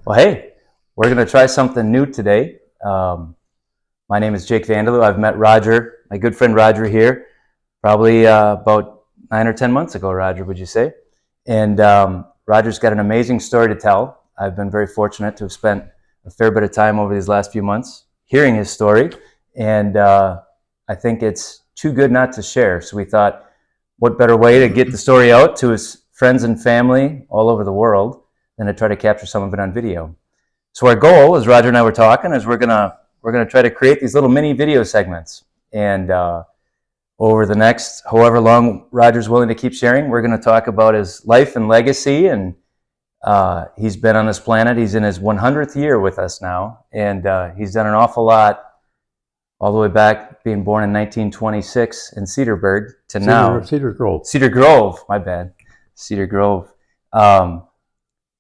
Well, hey, we're going to try something new today. My name is Jake Vanderloo. I've met Roger, my good friend Roger here, probably about 9 or 10 months ago, Roger, would you say? And Roger's got an amazing story to tell. I've been very fortunate to have spent a fair bit of time over these last few months hearing his story, and I think it's too good not to share. So we thought, what better way to get the story out to his friends and family all over the world than to try to capture some of it on video. So our goal, as Roger and I were talking, is we're gonna try to create these little mini video segments, and over the next however long Roger's willing to keep sharing, we're going to talk about his life and legacy. And he's been on this planet. He's in his 100th year with us now, and he's done an awful lot, all the way back being born in 1926 in Cedarburg to now. Cedar Grove. Cedar Grove, my bad. Cedar Grove.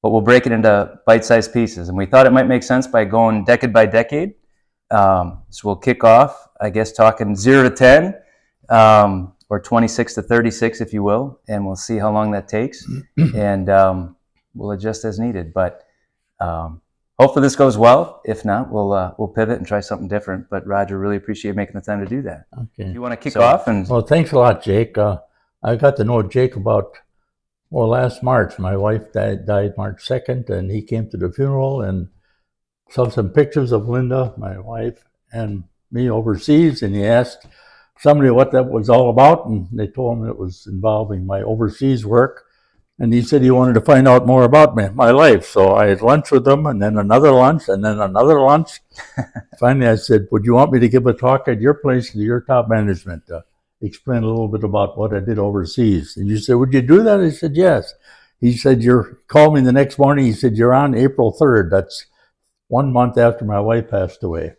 But we'll break it into bite-sized pieces. And we thought it might make sense by going decade by decade. So we'll kick off, I guess, talking 0 to 10, or 26 to 36, if you will, and we'll see how long that takes. And we'll adjust as needed. But hopefully this goes well. If not, we'll pivot and try something different. But Roger, really appreciate making the time to do that. Okay. You want to kick off? Well, thanks a lot, Jake. I got to know Jake about, last March. My wife died March 2nd, and he came to the funeral and saw some pictures of Linda, my wife, and me overseas, and he asked somebody what that was all about, and they told him it was involving my overseas work, and he said he wanted to find out more about my life. So I had lunch with him, and then another lunch, and then another lunch. Finally, I said, would you want me to give a talk at your place to your top management? Explain a little bit about what I did overseas. And you said, would you do that? I said, yes. He said, called me the next morning. He said, you're on April 3rd. That's 1 month after my wife passed away.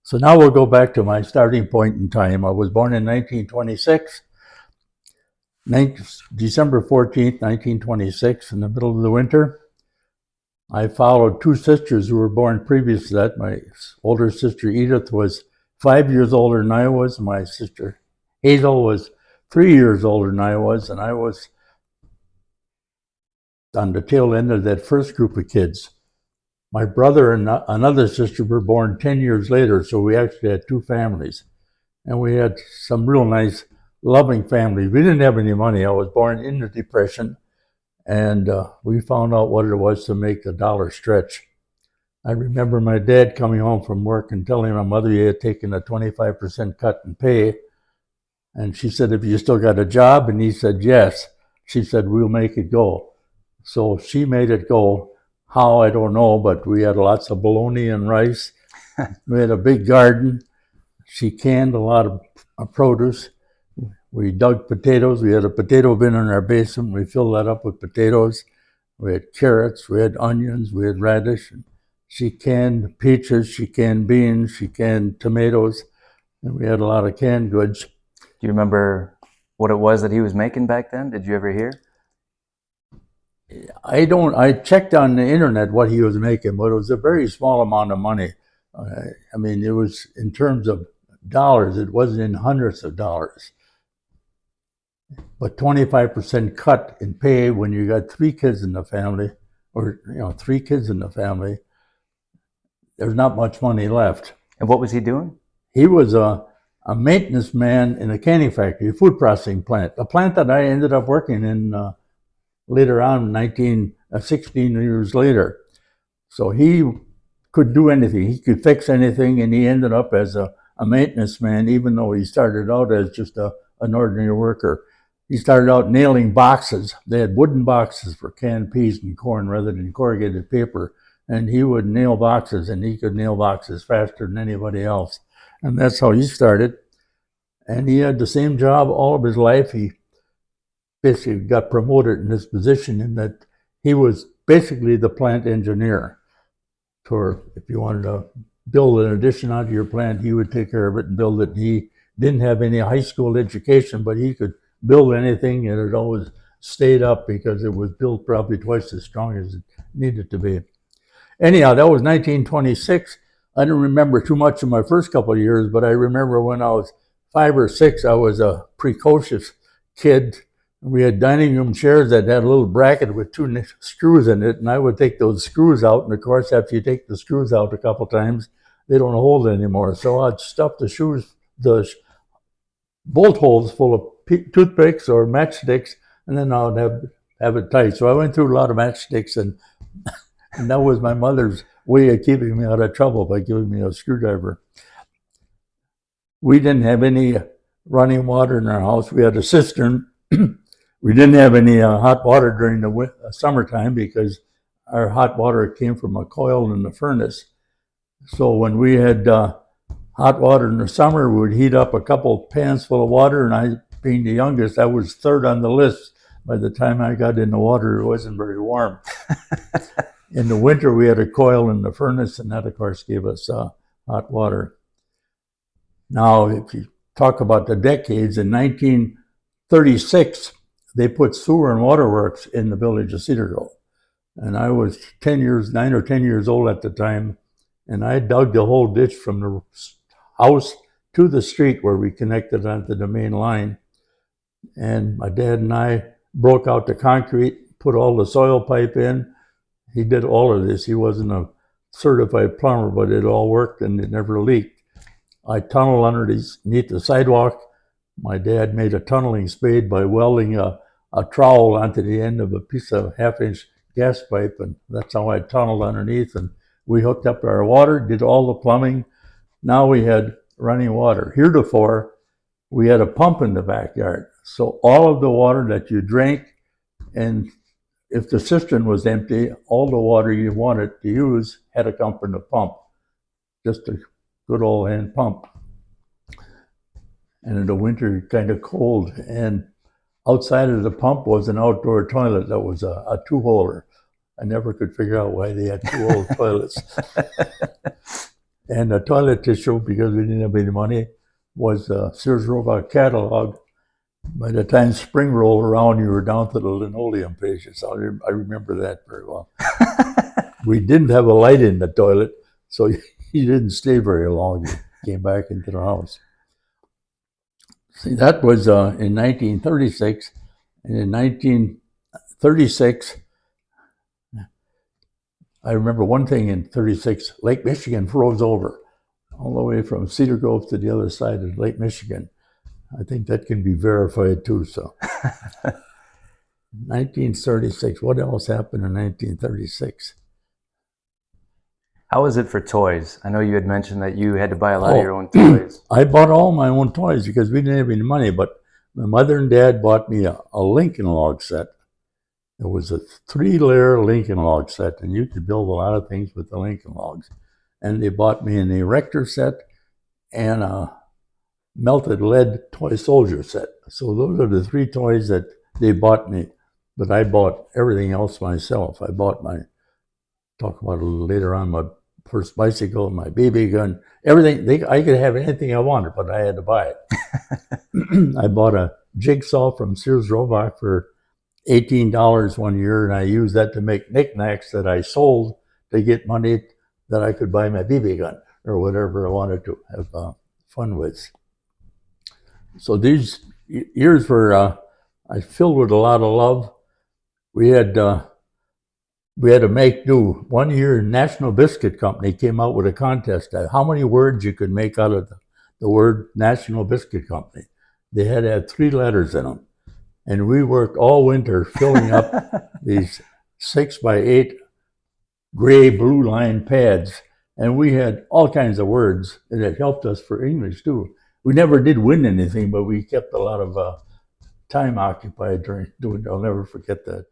So now we'll go back to my starting point in time. I was born in 1926, December 14th, 1926, in the middle of the winter. I followed two sisters who were born previous to that. My older sister Edith was 5 years older than I was. My sister Hazel was 3 years older than I was, and I was on the tail end of that first group of kids. My brother and another sister were born 10 years later, so we actually had two families. And we had some real nice, loving families. We didn't have any money. I was born in the Depression, and we found out what it was to make the dollar stretch. I remember my dad coming home from work and telling my mother he had taken a 25% cut in pay. And she said, have you still got a job? And he said, yes. She said, we'll make it go. So she made it go. How, I don't know, but we had lots of bologna and rice. We had a big garden. She canned a lot of produce. We dug potatoes. We had a potato bin in our basement. We filled that up with potatoes. We had carrots. We had onions. We had radish. She canned peaches. She canned beans. She canned tomatoes. And we had a lot of canned goods. Do you remember what it was that he was making back then? Did you ever hear? I checked on the internet what he was making, but it was a very small amount of money. I mean, it was in terms of dollars. It wasn't in hundreds of dollars. But 25% cut in pay when you got three kids in the family, or 3 kids in the family, there's not much money left. And what was he doing? He was a maintenance man in a canning factory, a food processing plant, a plant that I ended up working in later on, 16 years later. So he could do anything. He could fix anything, and he ended up as a maintenance man, even though he started out as just an ordinary worker. He started out nailing boxes. They had wooden boxes for canned peas and corn rather than corrugated paper, and he would nail boxes, and he could nail boxes faster than anybody else. And that's how he started. And he had the same job all of his life. He basically got promoted in this position in that he was basically the plant engineer. For if you wanted to build an addition onto your plant, he would take care of it and build it. He didn't have any high school education, but he could build anything, and it always stayed up because it was built probably twice as strong as it needed to be. Anyhow, that was 1926. I don't remember too much of my first couple of years, but I remember when I was 5 or 6, I was a precocious kid, We had dining room chairs that had a little bracket with two screws in it, and I would take those screws out. And of course, after you take the screws out a couple times, they don't hold anymore. So I'd stuff the bolt holes full of toothpicks or matchsticks, and then I would have it tight. So I went through a lot of matchsticks, and that was my mother's way of keeping me out of trouble by giving me a screwdriver. We didn't have any running water in our house. We had a cistern. We didn't have any hot water during the summertime because our hot water came from a coil in the furnace. So when we had hot water in the summer, we would heat up a couple pans full of water, and I, being the youngest, I was third on the list. By the time I got in the water, it wasn't very warm. In the winter, we had a coil in the furnace, and that, of course, gave us hot water. Now, if you talk about the decades, in 1936, they put sewer and waterworks in the village of Cedar Grove. And I was 9 or 10 years old at the time, and I dug the whole ditch from the house to the street where we connected onto the main line. And my dad and I broke out the concrete, put all the soil pipe in. He did all of this. He wasn't a certified plumber, but it all worked and it never leaked. I tunneled underneath the sidewalk. My dad made a tunneling spade by welding a trowel onto the end of a piece of half-inch gas pipe, and that's how I tunneled underneath. And we hooked up our water, did all the plumbing. Now we had running water. Heretofore, we had a pump in the backyard. So all of the water that you drank, and if the cistern was empty, all the water you wanted to use had to come from the pump. Just a good old hand pump. And in the winter, kind of cold. And outside of the pump was an outdoor toilet that was a two-holer. I never could figure out why they had two-hole toilets. And the toilet tissue, because we didn't have any money, was Sears Roebuck catalog. By the time spring rolled around, you were down to the linoleum pages. So I remember that very well. We didn't have a light in the toilet, so you didn't stay very long. You came back into the house. See, that was in 1936. And in 1936, I remember one thing in 36, Lake Michigan froze over all the way from Cedar Grove to the other side of Lake Michigan. I think that can be verified too. So 1936, what else happened in 1936? How was it for toys? I know you had mentioned that you had to buy a lot of your own toys. I bought all my own toys because we didn't have any money, but my mother and dad bought me a Lincoln log set. It was a 3-layer Lincoln log set, and you could build a lot of things with the Lincoln logs. And they bought me an erector set and a melted lead toy soldier set. So those are the 3 toys that they bought me, but I bought everything else myself. I bought talk about it a little later on, my first bicycle, my BB gun, everything. I could have anything I wanted, but I had to buy it. I bought a jigsaw from Sears Roebuck for $18 one year, and I used that to make knickknacks that I sold to get money that I could buy my BB gun or whatever I wanted to have fun with. So these years were I filled with a lot of love. We had to make do. One year, National Biscuit Company came out with a contest at how many words you could make out of the word National Biscuit Company. They had to have 3 letters in them. And we worked all winter filling up these 6x8 gray blue line pads. And we had all kinds of words, and it helped us for English too. We never did win anything, but we kept a lot of time occupied during doing. I'll never forget that.